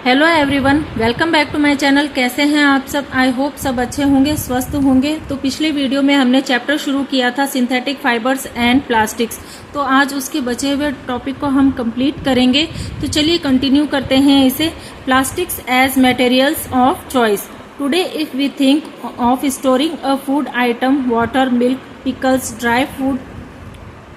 Hello everyone, welcome back to my channel. कैसे हैं आप सब? आई होप सब अच्छे होंगे, स्वस्थ होंगे। तो पिछले वीडियो में हमने चैप्टर शुरू किया था सिंथेटिक फाइबर्स एंड प्लास्टिक्स। तो आज उसके बचे हुए टॉपिक को हम कंप्लीट करेंगे। तो चलिए कंटिन्यू करते हैं इसे। Plastics as materials of choice. Today if we think of storing a food item, water, milk, pickles, dry food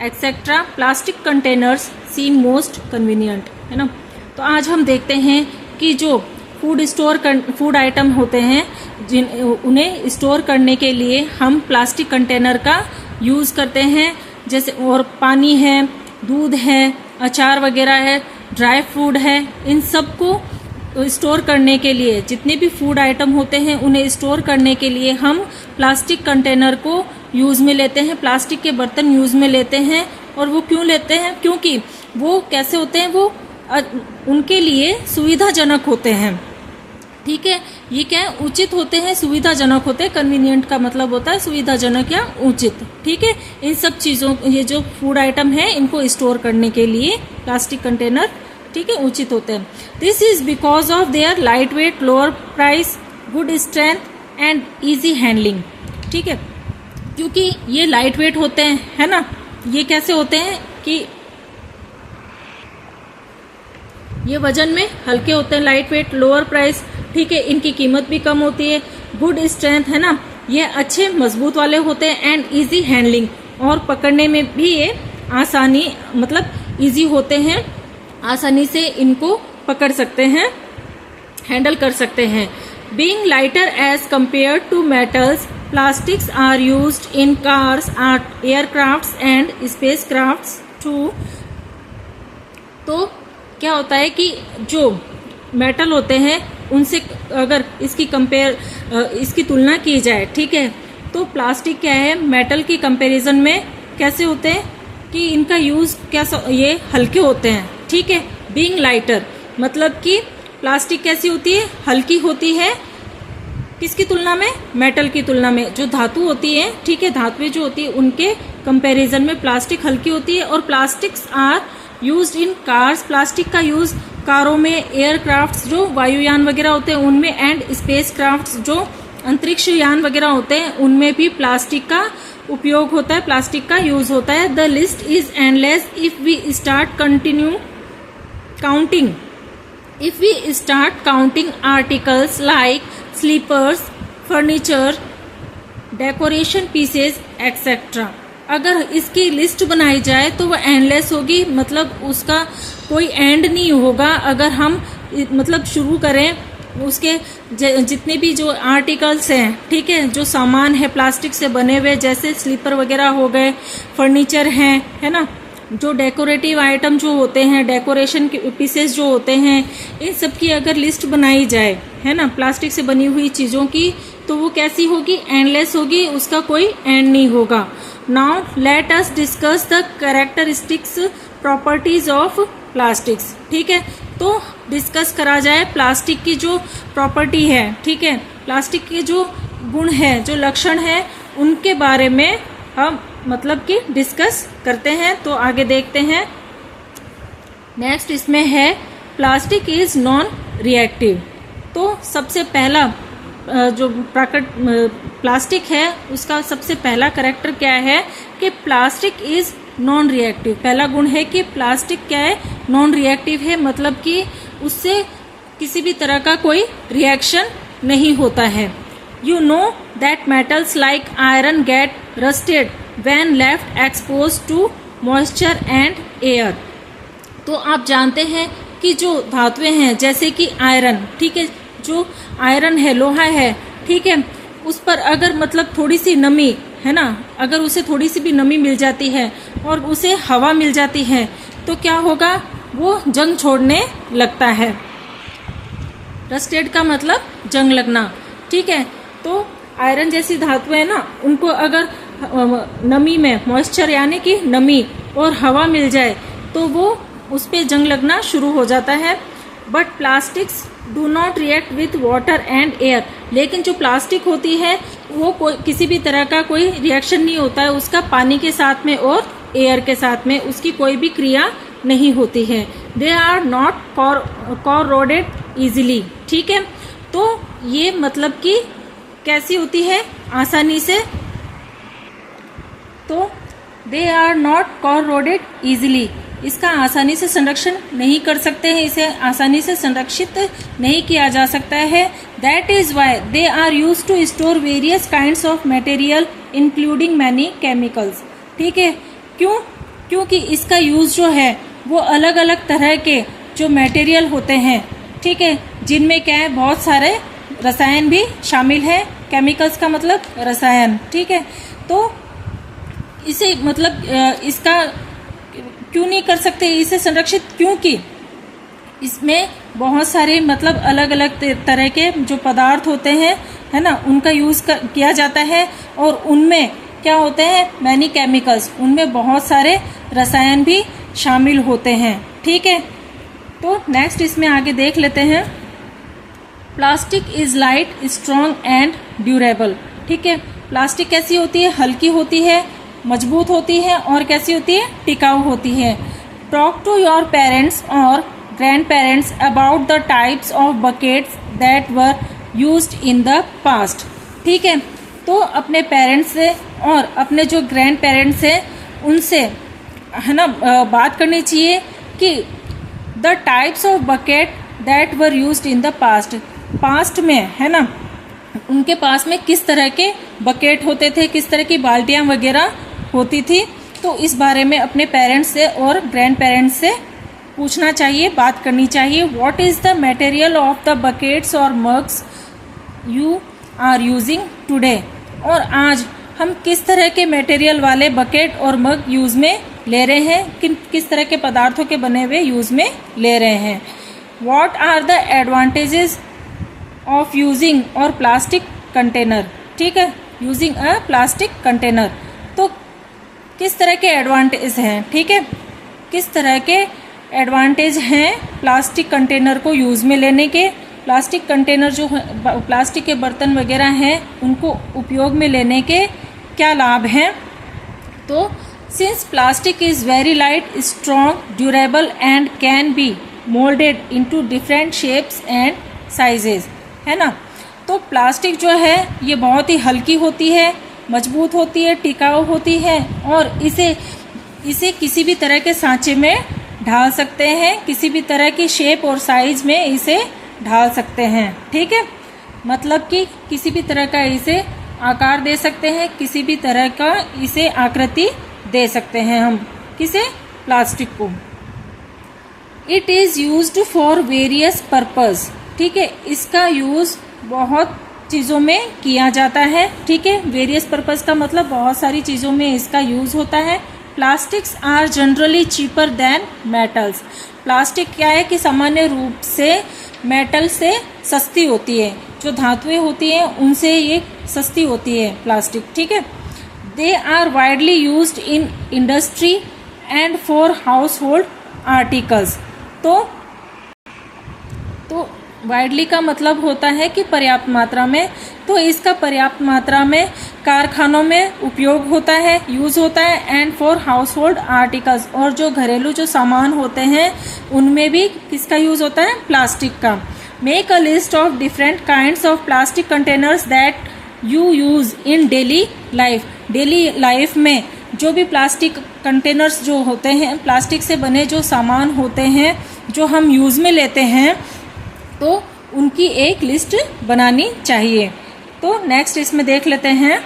etcetera, plastic containers seem most convenient, है ना। तो आज हम देखते हैं कि जो फूड आइटम होते हैं उन्हें स्टोर करने के लिए हम प्लास्टिक कंटेनर का यूज करते हैं। जैसे और पानी है, दूध है, अचार वगैरह है, ड्राई फूड है, इन सब को स्टोर करने के लिए जितने भी फूड आइटम होते हैं उन्हें स्टोर करने के लिए हम प्लास्टिक कंटेनर को यूज में लेते हैं, प्लास्टिक के बर्तन यूज में लेते हैं। और वो क्यों लेते हैं? क्योंकि वो कैसे होते हैं, वो उनके लिए सुविधाजनक होते हैं। ठीक है, ये क्या है, उचित होते हैं, सुविधाजनक होते हैं। कन्वीनियंट का मतलब होता है सुविधाजनक या उचित। ठीक है, इन सब चीजों, ये जो फूड आइटम है इनको स्टोर करने के लिए प्लास्टिक कंटेनर, ठीक है, उचित होते हैं। This is because of their light weight, lower price, good strength and easy handling. ठीक है, क्योंकि ये लाइट वेट होते हैं, है ना। ये कैसे होते हैं कि ये वजन में हल्के होते हैं, लाइट वेट, लोअर प्राइस, ठीक है, इनकी कीमत भी कम होती है, गुड स्ट्रेंथ, है ना, ये अच्छे मजबूत वाले होते हैं, एंड इजी हैंडलिंग, और पकड़ने में भी ये आसानी, मतलब इजी होते हैं, आसानी से इनको पकड़ सकते हैं, हैंडल कर सकते हैं। Being lighter as compared to metals, plastics are used in cars, aircrafts and spacecrafts too। तो क्या होता है कि जो मेटल होते हैं उनसे अगर इसकी तुलना की जाए, ठीक है, तो प्लास्टिक क्या है, मेटल की कंपैरिजन में कैसे होते हैं कि इनका यूज ये हल्के होते हैं। ठीक है, बीइंग लाइटर मतलब कि प्लास्टिक कैसी होती है, हल्की होती है। किसकी तुलना में? मेटल की तुलना में। जो धातु होती है, ठीक है, धातुएं जो होती है उनके कंपैरिजन में प्लास्टिक हल्की होती है। और plastics are used in cars, plastic का यूज कारों में, एयरक्राफ्ट्स जो वायुयान वगैरह होते हैं उनमें, एंड स्पेस क्राफ्ट्स जो अंतरिक्ष यान वगैरह होते हैं उनमें भी प्लास्टिक का उपयोग होता है, प्लास्टिक का यूज होता है। The list is endless if we start counting articles like slippers, furniture, decoration pieces etcetera. अगर इसकी लिस्ट बनाई जाए तो वह एंडलेस होगी, मतलब उसका कोई एंड नहीं होगा। अगर हम मतलब शुरू करें उसके जितने भी जो आर्टिकल्स हैं, ठीक है, जो सामान है प्लास्टिक से बने हुए, जैसे स्लीपर वगैरह हो गए, फर्नीचर हैं, है ना, जो डेकोरेटिव आइटम जो होते हैं, डेकोरेशन के पीसेस जो होते हैं, इन सब की अगर लिस्ट बनाई जाए, है ना, प्लास्टिक से बनी हुई चीजों की, तो वो कैसी होगी? एंडलेस होगी, उसका कोई एंड नहीं होगा। Now let us discuss the characteristics properties of plastics. ठीक है, तो डिस्कस करा जाए प्लास्टिक की जो प्रॉपर्टी है, ठीक है, प्लास्टिक के जो गुण है, जो लक्षण है, उनके बारे में हम मतलब कि डिस्कस करते हैं। तो आगे देखते हैं। नेक्स्ट इसमें है प्लास्टिक इज नॉन रिएक्टिव। तो सबसे पहला जो प्लास्टिक है उसका सबसे पहला कैरेक्टर क्या है कि प्लास्टिक इज नॉन रिएक्टिव। पहला गुण है कि प्लास्टिक क्या है, नॉन रिएक्टिव है, मतलब कि उससे किसी भी तरह का कोई रिएक्शन नहीं होता है। You know that metals like iron get rusted when left exposed to moisture and air। तो आप जानते हैं कि जो धातुएं हैं जैसे कि आयरन, ठीक है, जो आयरन है, लोहा है, ठीक है, उस पर अगर मतलब थोड़ी सी नमी, है ना, अगर उसे थोड़ी सी भी नमी मिल जाती है और उसे हवा मिल जाती है तो क्या होगा? वो जंग छोड़ने लगता है। रस्टेड का मतलब जंग लगना, ठीक है। तो आयरन जैसी धातुएं है ना, उनको अगर नमी में, मॉइस्चर यानी कि नमी और हवा मिल जाए तो वो उस पे जंग लगना शुरू हो जाता है। But plastics do not react with water and air. लेकिन जो प्लास्टिक होती है वो किसी भी तरह का कोई रिएक्शन नहीं होता है उसका पानी के साथ में और एयर के साथ में, उसकी कोई भी क्रिया नहीं होती है। They are not corroded easily. ठीक है, तो ये मतलब कि कैसी होती है, आसानी से। तो they are not corroded easily, इसका आसानी से संरक्षण नहीं कर सकते हैं, इसे आसानी से संरक्षित नहीं किया जा सकता है। That is why they are use to store various kinds of material including many chemicals. ठीक है, क्यों? क्योंकि इसका यूज जो है वो अलग अलग तरह के जो मटेरियल होते हैं, ठीक है, जिनमें क्या है, बहुत सारे रसायन भी शामिल है। केमिकल्स का मतलब रसायन। ठीक है, तो इसे मतलब इसका क्यों नहीं कर सकते इसे संरक्षित, क्योंकि इसमें बहुत सारे मतलब अलग अलग तरह के जो पदार्थ होते हैं, है ना, उनका यूज किया जाता है, और उनमें क्या होते हैं, मैनी केमिकल्स, उनमें बहुत सारे रसायन भी शामिल होते हैं। ठीक है, तो नेक्स्ट इसमें आगे देख लेते हैं। Plastic is light, strong and durable. ठीक है, प्लास्टिक कैसी होती है, हल्की होती है, मजबूत होती है, और कैसी होती है, टिकाऊ होती है। टॉक टू योर पेरेंट्स और grand parents about the types of buckets that were used in the past. ठीक है, तो अपने पेरेंट्स से और अपने जो ग्रैंड पेरेंट्स हैं उनसे, है ना, बात करनी चाहिए कि the types of bucket that were used in the past में, है ना, उनके पास में किस तरह के बकेट होते थे, किस तरह की बाल्टियां वगैरह होती थी। तो इस बारे में अपने पेरेंट्स से और ग्रैंड पेरेंट्स से पूछना चाहिए, बात करनी चाहिए। What is the material of the buckets और mugs you are using today. और आज हम किस तरह के मटेरियल वाले बकेट और मग यूज में ले रहे हैं, किस तरह के पदार्थों के बने हुए यूज में ले रहे हैं। What are the advantages of using और प्लास्टिक कंटेनर। ठीक है, यूजिंग अ प्लास्टिक कंटेनर, तो किस तरह के एडवांटेज हैं, ठीक है, किस तरह के एडवांटेज हैं प्लास्टिक कंटेनर को यूज में लेने के। प्लास्टिक कंटेनर जो प्लास्टिक के बर्तन वगैरह हैं उनको उपयोग में लेने के क्या लाभ हैं। तो since plastic is very light, strong, durable and can be moulded into different shapes and sizes, है ना, तो प्लास्टिक जो है ये बहुत ही हल्की होती है, मजबूत होती है, टिकाऊ होती है, और इसे किसी भी तरह के सांचे में ढाल सकते हैं, किसी भी तरह की शेप और साइज में इसे ढाल सकते हैं। ठीक है, मतलब कि किसी भी तरह का इसे आकार दे सकते हैं, किसी भी तरह का इसे आकृति दे सकते हैं हम, किसे, प्लास्टिक को। It is used for various purpose. ठीक है, इसका यूज बहुत चीज़ों में किया जाता है। ठीक है, वेरियस पर्पस का मतलब बहुत सारी चीज़ों में इसका यूज होता है। Plastics are generally cheaper than metals. Plastic क्या है कि सामान्य रूप से मेटल से सस्ती होती है, जो धातुएं होती हैं उनसे ये सस्ती होती है प्लास्टिक। ठीक है, they are widely used in industry and for household articles. तो वाइडली का मतलब होता है कि पर्याप्त मात्रा में, तो इसका पर्याप्त मात्रा में कारखानों में उपयोग होता है, यूज होता है। And for household articles, और जो घरेलू जो सामान होते हैं उनमें भी किसका यूज होता है, प्लास्टिक का। Make a list of different kinds of plastic containers that you use in daily life. Daily life में जो भी प्लास्टिक कंटेनर्स जो होते हैं, प्लास्टिक से बने जो सामान होते हैं जो हम यूज में लेते हैं, तो उनकी एक लिस्ट बनानी चाहिए। तो नेक्स्ट इसमें देख लेते हैं।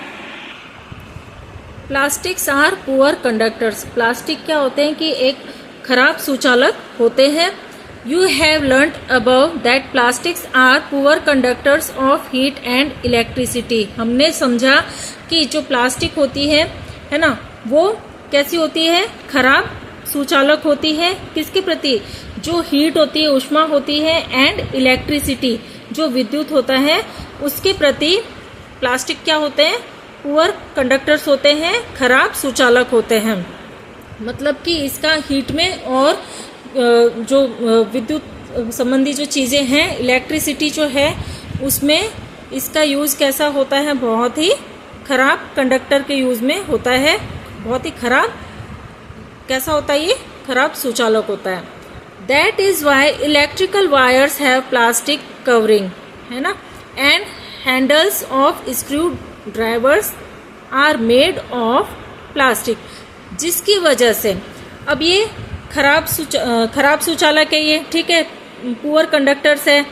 Plastics are poor conductors. Plastic क्या होते हैं कि एक खराब सुचालक होते हैं। You have learned above that plastics are poor conductors of heat and electricity. हमने समझा कि जो प्लास्टिक होती है ना, वो कैसी होती है, खराब सुचालक होती है। किसके प्रति, जो हीट होती है, ऊष्मा होती है, एंड इलेक्ट्रिसिटी जो विद्युत होता है उसके प्रति प्लास्टिक क्या होते हैं, पुअर कंडक्टर्स होते हैं, खराब सुचालक होते हैं। मतलब कि इसका हीट में और जो विद्युत संबंधी जो चीज़ें हैं, इलेक्ट्रिसिटी जो है उसमें इसका यूज़ कैसा होता है, बहुत ही खराब कंडक्टर के यूज़ में होता है। बहुत ही खराब कैसा होता है, ये खराब सुचालक होता है। That is why electrical wires have plastic covering, है ना, and handles of screwdrivers are made of plastic, जिसकी वजह से अब ये खराब सुचालक है ये, ठीक है, पुअर कंडक्टर्स है,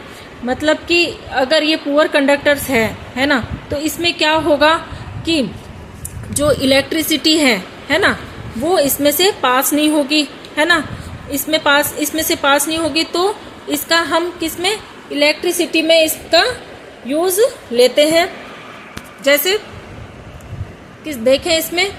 मतलब कि अगर ये पुअर कंडक्टर्स है ना, तो इसमें क्या होगा कि जो इलेक्ट्रिसिटी है ना, वो इसमें से पास नहीं होगी, है ना, इसमें से पास नहीं होगी, तो इसका हम किस में, इलेक्ट्रिसिटी में इसका यूज लेते हैं। जैसे देखें इसमें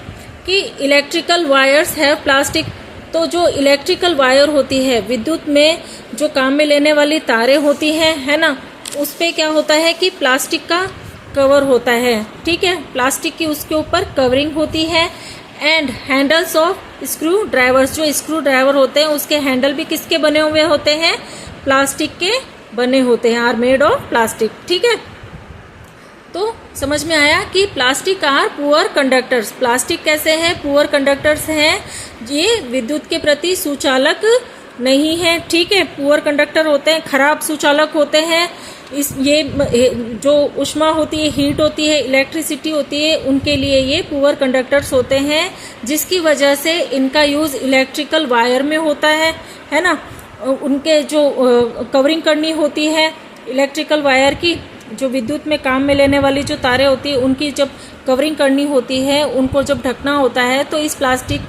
कि इलेक्ट्रिकल वायर्स है प्लास्टिक, तो जो इलेक्ट्रिकल वायर होती है, विद्युत में जो काम में लेने वाली तारें होती हैं, है ना, उस पे क्या होता है कि प्लास्टिक का कवर होता है, ठीक है, प्लास्टिक की उसके ऊपर कवरिंग होती है। And handles of screw drivers, जो स्क्रू ड्राइवर होते हैं उसके हैंडल भी किसके बने हुए होते हैं, प्लास्टिक के बने होते हैं, आर मेड ऑफ प्लास्टिक, ठीक है। तो समझ में आया कि plastic are poor conductors, plastic कैसे हैं, पुअर कंडक्टर्स हैं, ये विद्युत के प्रति सुचालक नहीं है, ठीक है, पुअर कंडक्टर होते हैं, खराब सुचालक होते हैं। ये जो ऊष्मा होती है, हीट होती है, इलेक्ट्रिसिटी होती है, उनके लिए ये पुअर कंडक्टर्स होते हैं, जिसकी वजह से इनका यूज इलेक्ट्रिकल वायर में होता है ना, उनके जो कवरिंग करनी होती है इलेक्ट्रिकल वायर की, जो विद्युत में काम में लेने वाली जो तारें होती है उनकी जब कवरिंग करनी होती है, उनको जब ढकना होता है, तो इस प्लास्टिक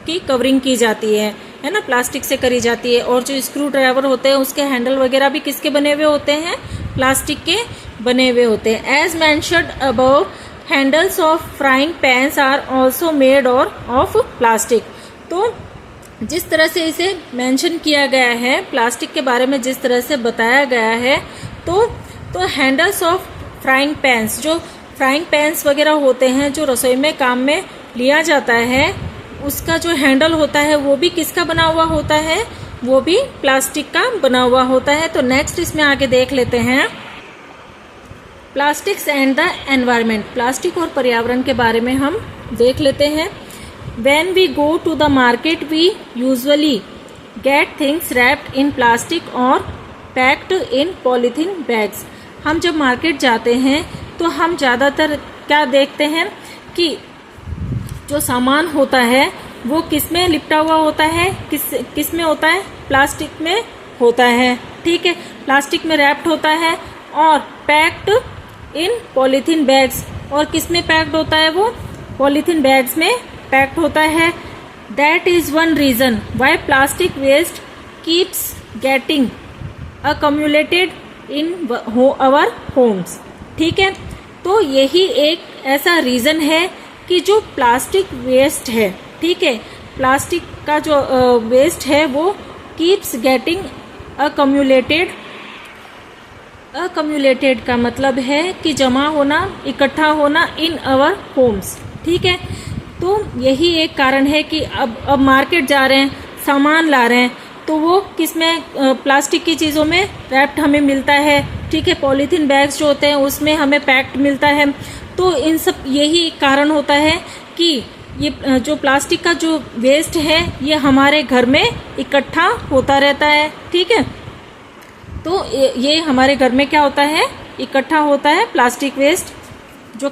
की कवरिंग की जाती है ना, प्लास्टिक से करी जाती है। और जो स्क्रू ड्राइवर होते हैं उसके हैंडल वगैरह भी किसके बने हुए होते हैं, प्लास्टिक के बने हुए होते हैं। As mentioned above, handles of frying pans are also made of plastic. तो जिस तरह से इसे मेंशन किया गया है, प्लास्टिक के बारे में जिस तरह से बताया गया है, तो हैंडल्स ऑफ फ्राइंग पैन्स, जो फ्राइंग पैन्स वगैरह होते हैं जो रसोई में काम में लिया जाता है, उसका जो हैंडल होता है वो भी किसका बना हुआ होता है, वो भी प्लास्टिक का बना हुआ होता है। तो नेक्स्ट इसमें आगे देख लेते हैं plastics and the environment, plastic और पर्यावरण के बारे में हम देख लेते हैं। When we go to the market we usually get things wrapped in plastic और पैक्ड इन पॉलीथीन बैग्स। हम जब मार्केट जाते हैं तो हम ज़्यादातर क्या देखते हैं कि जो सामान होता है वो किस में लिपटा हुआ होता है, किस में होता है, प्लास्टिक में होता है, ठीक है, प्लास्टिक में रैप्ड होता है और पैक्ड इन पॉलीथीन बैग्स, और किस में पैक्ड होता है, वो पॉलीथीन बैग्स में पैक्ड होता है। That is one reason why plastic waste keeps getting accumulated in our homes, ठीक है। तो यही एक ऐसा रीजन है कि जो प्लास्टिक वेस्ट है, ठीक है, प्लास्टिक का जो वेस्ट है वो कीप्स गेटिंग अक्यूमुलेटेड का मतलब है कि जमा होना, इकट्ठा होना इन आवर होम्स, ठीक है। तो यही एक कारण है कि अब मार्केट जा रहे हैं, सामान ला रहे हैं, तो वो किसमें, प्लास्टिक की चीज़ों में रैप्ड हमें मिलता है, ठीक है, पॉलीथीन बैग्स जो होते हैं उसमें हमें पैक्ड मिलता है। तो इन सब यही कारण होता है कि ये जो प्लास्टिक का जो वेस्ट है ये हमारे घर में इकट्ठा होता रहता है, ठीक है। तो ये हमारे घर में क्या होता है, इकट्ठा होता है प्लास्टिक वेस्ट, जो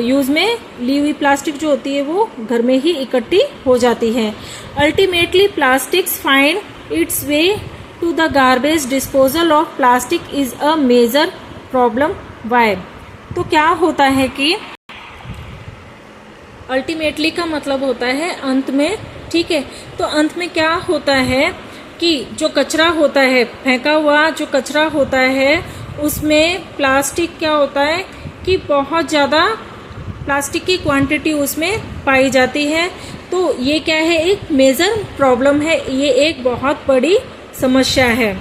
यूज में ली हुई प्लास्टिक जो होती है वो घर में ही इकट्ठी हो जाती है। Ultimately plastics find its way to the garbage disposal of plastic is a major problem. Why? तो क्या होता है कि अल्टीमेटली का मतलब होता है अंत में, ठीक है। तो अंत में क्या होता है कि जो कचरा होता है, फेंका हुआ जो कचरा होता है, उसमें प्लास्टिक क्या होता है कि बहुत ज़्यादा प्लास्टिक की क्वांटिटी उसमें पाई जाती है। तो ये क्या है, एक मेजर प्रॉब्लम है, ये एक बहुत बड़ी समस्या है,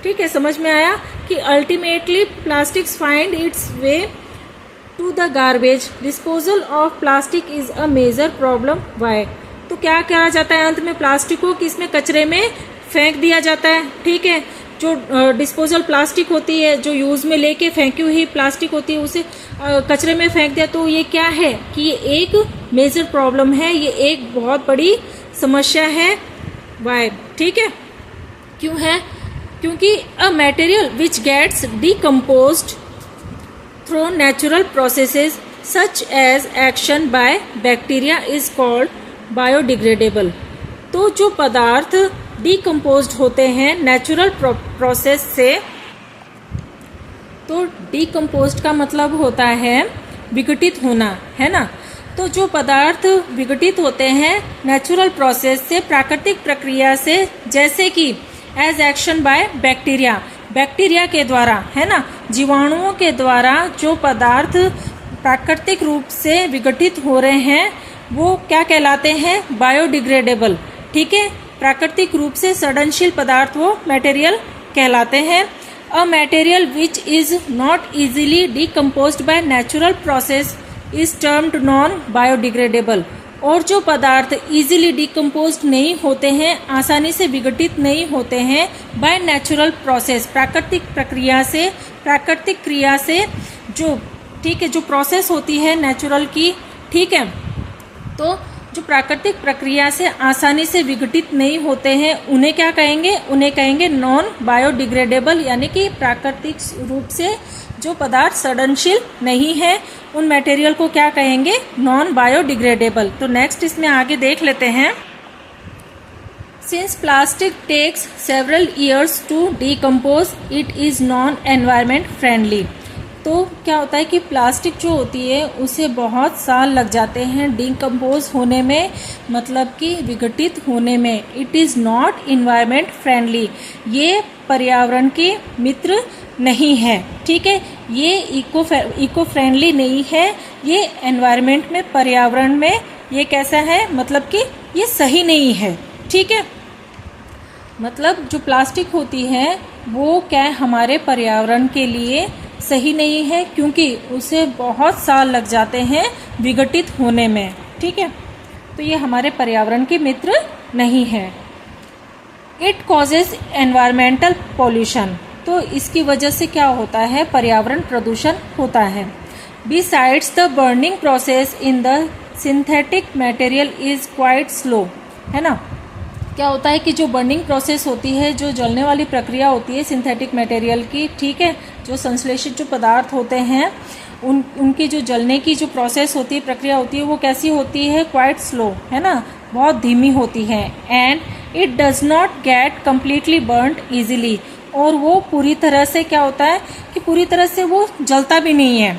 ठीक है। समझ में आया कि ultimately plastics find its way to the garbage disposal of plastic is a major problem. Why? तो क्या कहा जाता है अंत में, प्लास्टिक को किसमें, कचरे में फेंक दिया जाता है, ठीक है। जो डिस्पोजल प्लास्टिक होती है, जो यूज में लेके फेंकी हुई प्लास्टिक होती है, उसे कचरे में फेंक दिया। तो ये क्या है कि ये एक मेजर प्रॉब्लम है, ये एक बहुत बड़ी समस्या है। वाई? ठीक है। क्यों है? क्योंकि a material which gets decomposed through natural processes such as action by bacteria is called biodegradable. तो जो पदार्थ डिकम्पोज्ड होते हैं नेचुरल प्रोसेस से, तो डिकम्पोज्ड का मतलब होता है विघटित होना, है ना। तो जो पदार्थ विघटित होते हैं नेचुरल प्रोसेस से, प्राकृतिक प्रक्रिया से, जैसे कि as action by bacteria, bacteria के द्वारा, है ना, जीवाणुओं के द्वारा जो पदार्थ प्राकृतिक रूप से विघटित हो रहे हैं वो क्या कहलाते हैं? बायोडिग्रेडेबल। ठीक है, प्राकृतिक रूप से सड़नशील पदार्थ वो मटेरियल कहलाते हैं। अ material which is not easily decomposed by natural process is termed non biodegradable. और जो पदार्थ इजीली डिकम्पोज्ड नहीं होते हैं, आसानी से विघटित नहीं होते हैं बाय नेचुरल प्रोसेस, प्राकृतिक प्रक्रिया से, प्राकृतिक क्रिया से, जो ठीक है जो प्रोसेस होती है नेचुरल की, ठीक है, तो जो प्राकृतिक प्रक्रिया से आसानी से विघटित नहीं होते हैं उन्हें क्या कहेंगे? उन्हें कहेंगे नॉन बायोडिग्रेडेबल, यानी कि प्राकृतिक रूप से जो पदार्थ सड़नशील नहीं है उन मटेरियल को क्या कहेंगे? Non biodegradable. तो नेक्स्ट इसमें आगे देख लेते हैं। Since plastic takes several years to decompose it is non environment friendly. तो क्या होता है कि प्लास्टिक जो होती है उसे बहुत साल लग जाते हैं डिकम्पोज होने में, मतलब कि विघटित होने में। It is not environment friendly, ये पर्यावरण के मित्र नहीं है। ठीक है, ये इको फ्रेंडली नहीं है, ये एनवायरमेंट में, पर्यावरण में ये कैसा है? मतलब कि ये सही नहीं है। ठीक है, मतलब जो प्लास्टिक होती है वो क्या हमारे पर्यावरण के लिए सही नहीं है, क्योंकि उसे बहुत साल लग जाते हैं विघटित होने में। ठीक है, तो ये हमारे पर्यावरण के मित्र नहीं है। इट कॉजेज एनवायरमेंटल पॉल्यूशन, तो इसकी वजह से क्या होता है? पर्यावरण प्रदूषण होता है। Besides the burning process in the synthetic material is quite slow, है ना। क्या होता है कि जो बर्निंग प्रोसेस होती है, जो जलने वाली प्रक्रिया होती है सिंथेटिक मटेरियल की, ठीक है, जो संश्लेषित जो पदार्थ होते हैं उनकी जो जलने की जो प्रोसेस होती है, प्रक्रिया होती है, वो कैसी होती है? क्वाइट स्लो, है ना, बहुत धीमी होती है। And it does not get completely burned easily, और वो पूरी तरह से क्या होता है कि पूरी तरह से वो जलता भी नहीं है।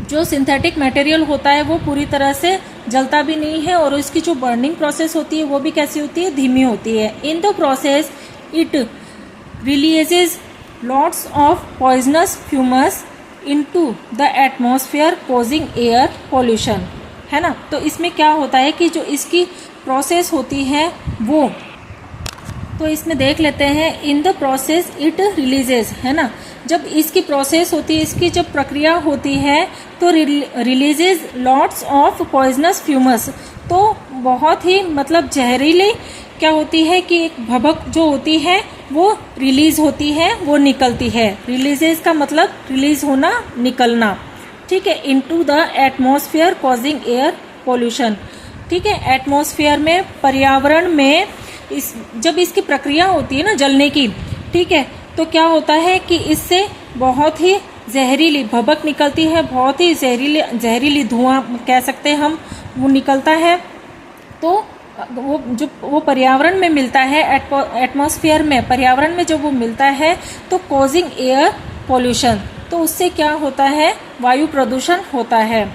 जो सिंथेटिक मटेरियल होता है वो पूरी तरह से जलता भी नहीं है, और इसकी जो बर्निंग प्रोसेस होती है वो भी कैसी होती है? धीमी होती है। In the process it releases lots of poisonous fumes into the atmosphere causing air pollution, है ना। तो इसमें क्या होता है कि जो इसकी प्रोसेस होती है वो, तो इसमें देख लेते हैं। इन द प्रोसेस इट रिलीजेस, है ना, जब इसकी प्रोसेस होती है, इसकी जब प्रक्रिया होती है तो रिलीजेज लॉट्स ऑफ पॉइजनस फ्यूमस, तो बहुत ही मतलब जहरीली क्या होती है कि एक भभक जो होती है वो रिलीज होती है, वो निकलती है। रिलीजेज का मतलब रिलीज होना, निकलना। ठीक है, into the atmosphere causing air pollution. ठीक है, एटमॉस्फेयर में, पर्यावरण में जब इसकी प्रक्रिया होती है ना जलने की, ठीक है, तो क्या होता है कि इससे बहुत ही जहरीली भभक निकलती है, बहुत ही जहरीली धुआं कह सकते हैं हम, वो निकलता है। तो वो पर्यावरण में मिलता है, एटमॉस्फेयर में, पर्यावरण में जब वो मिलता है तो कॉजिंग एयर पॉल्यूशन, तो उससे क्या होता है? वायु प्रदूषण होता है।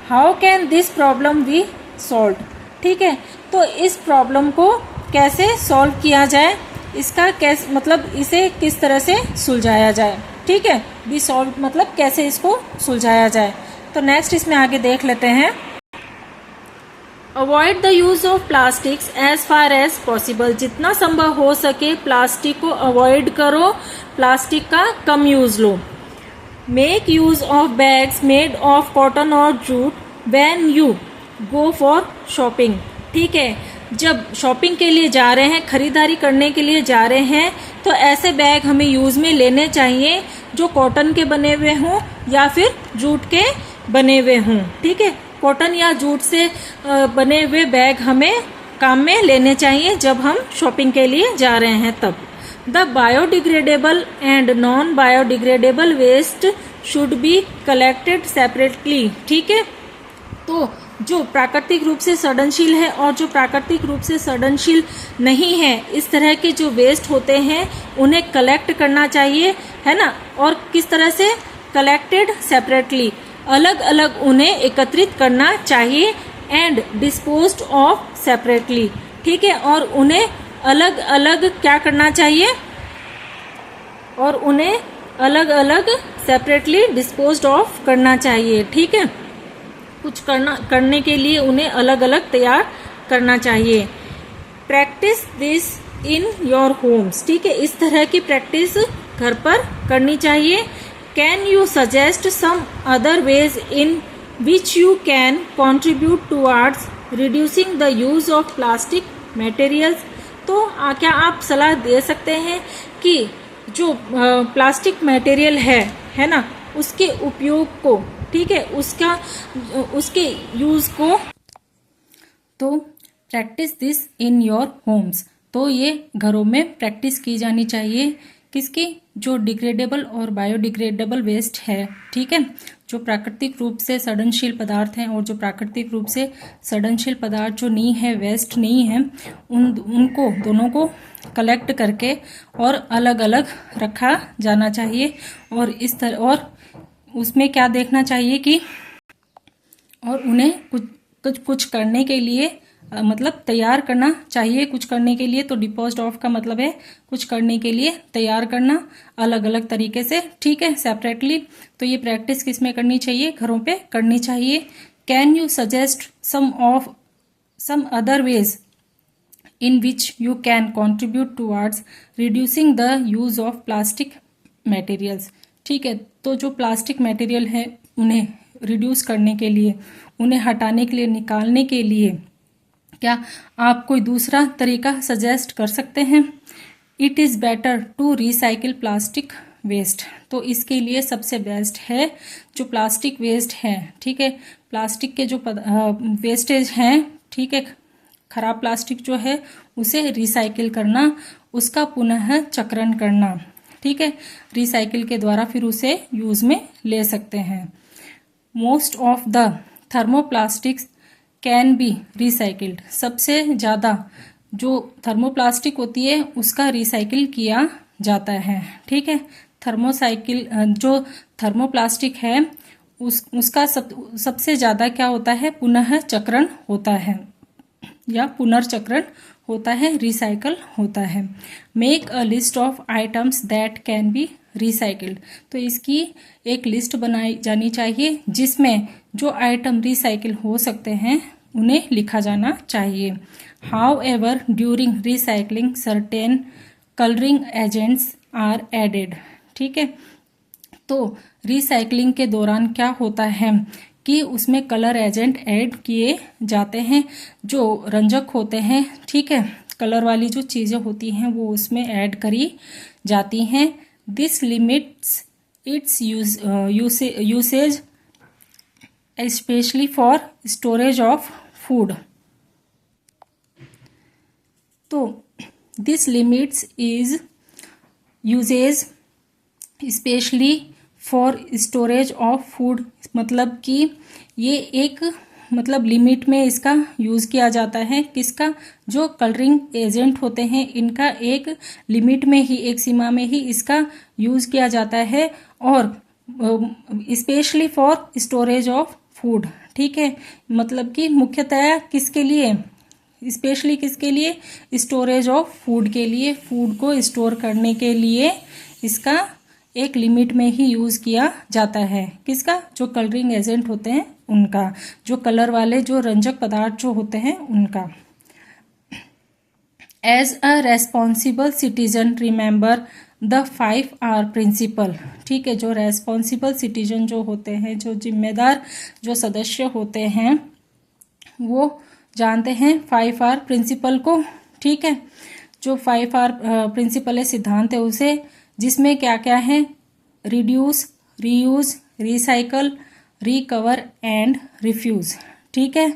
How can this problem be solve? ठीक है, तो इस प्रॉब्लम को कैसे सॉल्व किया जाए, इसका कैसे मतलब इसे किस तरह से सुलझाया जाए। ठीक है, बी सॉल्व मतलब कैसे इसको सुलझाया जाए। तो नेक्स्ट इसमें आगे देख लेते हैं। Avoid the use of plastics as far as possible, जितना संभव हो सके प्लास्टिक को अवॉइड करो, प्लास्टिक का कम यूज लो। Make use of bags made of cotton और jute when you go for shopping. ठीक है, जब शॉपिंग के लिए जा रहे हैं, खरीदारी करने के लिए जा रहे हैं, तो ऐसे बैग हमें यूज में लेने चाहिए जो कॉटन के बने हुए हों या फिर जूट के बने हुए हों। ठीक है, कॉटन या जूट से बने हुए बैग हमें काम में लेने चाहिए जब हम शॉपिंग के लिए जा रहे हैं तब। The biodegradable and non biodegradable waste should be collected separately. ठीक है, तो जो प्राकृतिक रूप से सड़नशील है और जो प्राकृतिक रूप से सड़नशील नहीं है, इस तरह के जो वेस्ट होते हैं उन्हें कलेक्ट करना चाहिए, है ना। और किस तरह से? कलेक्टेड सेपरेटली, अलग अलग उन्हें एकत्रित करना चाहिए। एंड डिस्पोज्ड ऑफ सेपरेटली, ठीक है, और उन्हें अलग अलग क्या करना चाहिए? और उन्हें अलग अलग सेपरेटली डिस्पोज्ड ऑफ करना चाहिए। ठीक है, कुछ करने के लिए उन्हें अलग अलग तैयार करना चाहिए। Practice this in your homes, ठीक है, इस तरह की प्रैक्टिस घर पर करनी चाहिए। Can you suggest some other ways in which you can contribute towards reducing the use of plastic materials? तो क्या आप सलाह दे सकते हैं कि जो प्लास्टिक मटेरियल है ना, उसके उपयोग को, ठीक है, उसके यूज को। तो practice this in your homes, तो ये घरों में प्रैक्टिस की जानी चाहिए। किसकी? जो डिग्रेडेबल और बायोडिग्रेडेबल वेस्ट है, ठीक है, जो प्राकृतिक रूप से सड़नशील पदार्थ हैं और जो प्राकृतिक रूप से सड़नशील पदार्थ जो नहीं है, वेस्ट नहीं है, उनको दोनों को कलेक्ट करके और अलग अलग रखा जाना चाहिए। और इस तरह, और उसमें क्या देखना चाहिए कि, और उन्हें कुछ करने के लिए मतलब तैयार करना चाहिए। कुछ करने के लिए, तो डिपोज्ड ऑफ का मतलब है कुछ करने के लिए तैयार करना अलग अलग तरीके से, ठीक है, सेपरेटली। तो ये प्रैक्टिस किस में करनी चाहिए? घरों पे करनी चाहिए। Can you suggest some other ways in which you can contribute towards reducing the use of plastic materials? ठीक है, तो जो प्लास्टिक मटेरियल है उन्हें रिड्यूस करने के लिए, उन्हें हटाने के लिए, निकालने के लिए क्या आप कोई दूसरा तरीका सजेस्ट कर सकते हैं? It is better to recycle plastic waste, तो इसके लिए सबसे बेस्ट है जो प्लास्टिक वेस्ट है, ठीक है, प्लास्टिक के जो वेस्टेज हैं, ठीक है, खराब प्लास्टिक जो है उसे रिसाइकिल करना, उसका पुनः चक्रण करना, ठीक है, रिसाइकिल के द्वारा फिर उसे यूज में ले सकते हैं। Most of the thermoplastics can be recycled, सबसे ज़्यादा जो थर्मोप्लास्टिक होती है उसका रिसाइकिल किया जाता है, ठीक है। जो थर्मोप्लास्टिक है उसका सबसे ज़्यादा क्या होता है? पुनः चक्रण होता है या पुनर्चक्रण होता है, रिसाइकल होता है। Make a list of items that can be recycled, तो इसकी एक लिस्ट बनाई जानी चाहिए जिसमें जो आइटम रिसाइकिल हो सकते हैं उन्हें लिखा जाना चाहिए। However during recycling certain colouring agents are added, ठीक है, तो रिसाइकलिंग के दौरान क्या होता है कि उसमें कलर एजेंट ऐड किए जाते हैं, जो रंजक होते हैं, ठीक है, कलर वाली जो चीज़ें होती हैं वो उसमें ऐड करी जाती हैं। This limits its usage specially for storage of food, तो this limits is usage specially for storage of food, मतलब कि ये एक मतलब लिमिट में इसका यूज़ किया जाता है। किसका? जो कलरिंग एजेंट होते हैं इनका एक लिमिट में ही, एक सीमा में ही इसका यूज़ किया जाता है, और specially for storage of food, ठीक है, मतलब कि मुख्यतया किसके लिए? स्पेशली किसके लिए? स्टोरेज ऑफ फूड के लिए, फूड को स्टोर करने के लिए इसका एक लिमिट में ही यूज किया जाता है। किसका? जो कलरिंग एजेंट होते हैं उनका, जो कलर वाले जो रंजक पदार्थ जो होते हैं उनका। As a responsible citizen remember the 5R principle, ठीक है, जो रेस्पॉन्सिबल सिटीजन जो होते हैं, जो जिम्मेदार जो सदस्य होते हैं वो जानते हैं 5R प्रिंसिपल को, ठीक है, जो 5R प्रिंसिपल है, सिद्धांत है उसे, जिसमें क्या क्या है? Reduce, reuse, recycle, recover and refuse, ठीक है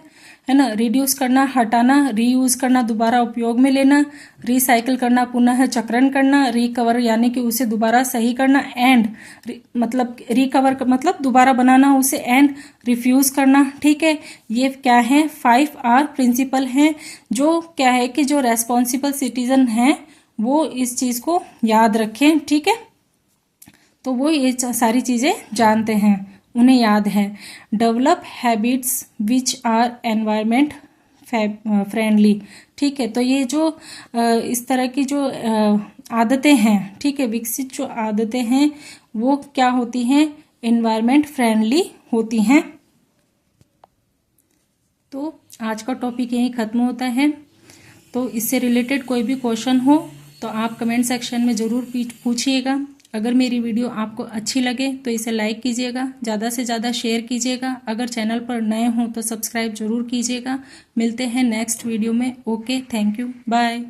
ना। रिड्यूस करना, हटाना, रीयूज करना, दोबारा उपयोग में लेना, रिसाइकिल करना, पुनः चक्रण करना, रिकवर यानी कि उसे दोबारा सही करना, एंड मतलब रिकवर मतलब दोबारा बनाना उसे, एंड रिफ्यूज करना। ठीक है, ये क्या है 5R प्रिंसिपल हैं, जो क्या है कि जो रेस्पॉन्सिबल सिटीजन हैं वो इस चीज को याद रखें। ठीक है, तो वो ये सारी चीजें जानते हैं, उन्हें याद है। Develop habits which are environment friendly. ठीक है, तो ये जो इस तरह की जो आदतें हैं, ठीक है, विकसित जो आदतें हैं वो क्या होती हैं, एनवायरमेंट फ्रेंडली होती हैं। तो आज का टॉपिक यहीं खत्म होता है। तो इससे रिलेटेड कोई भी क्वेश्चन हो तो आप कमेंट सेक्शन में ज़रूर पूछिएगा। अगर मेरी वीडियो आपको अच्छी लगे तो इसे लाइक कीजिएगा, ज़्यादा से ज़्यादा शेयर कीजिएगा। अगर चैनल पर नए हों तो सब्सक्राइब जरूर कीजिएगा। मिलते हैं नेक्स्ट वीडियो में। Okay, thank you, bye.